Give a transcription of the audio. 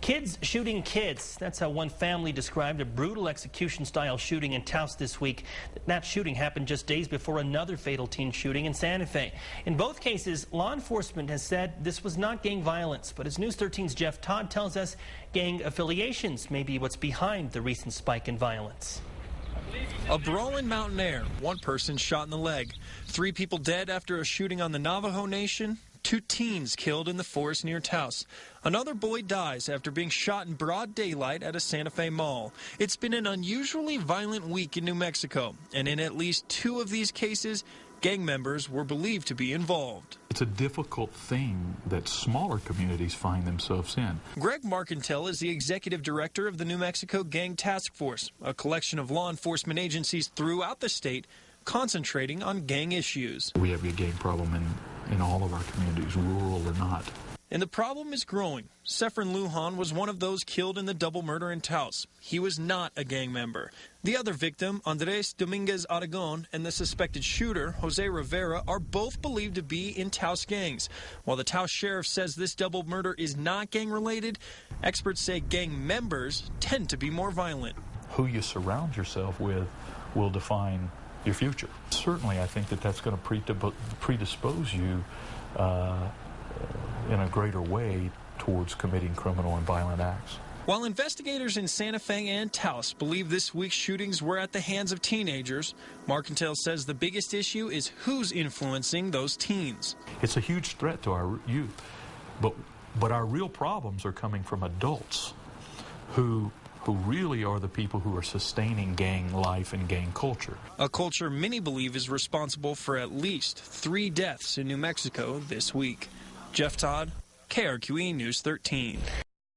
Kids shooting kids. That's how one family described a brutal execution-style shooting in Taos this week. That shooting happened just days before another fatal teen shooting in Santa Fe. In both cases, law enforcement has said this was not gang violence, but as News 13's Jeff Todd tells us, gang affiliations may be what's behind the recent spike in violence. A brawl in Mountain Air. One person shot in the leg. 3 people dead after a shooting on the Navajo Nation. 2 teens killed in the forest near Taos. Another boy dies after being shot in broad daylight at a Santa Fe mall. It's been an unusually violent week in New Mexico, and in at least 2 of these cases, gang members were believed to be involved. It's a difficult thing that smaller communities find themselves in. Greg Marcantel is the executive director of the New Mexico Gang Task Force, a collection of law enforcement agencies throughout the state concentrating on gang issues. We have a gang problem in all of our communities, rural or not. And the problem is growing. Sefrin Lujan was one of those killed in the double murder in Taos. He was not a gang member. The other victim, Andres Dominguez Aragon, and the suspected shooter, Jose Rivera, are both believed to be in Taos gangs. While the Taos sheriff says this double murder is not gang-related, experts say gang members tend to be more violent. Who you surround yourself with will define your future. Certainly, I think that's going to predispose you in a greater way towards committing criminal and violent acts. While investigators in Santa Fe and Taos believe this week's shootings were at the hands of teenagers, Marcantel says the biggest issue is who's influencing those teens. It's a huge threat to our youth, but our real problems are coming from adults who really are the people who are sustaining gang life and gang culture. A culture many believe is responsible for at least 3 deaths in New Mexico this week. Jeff Todd, KRQE News 13.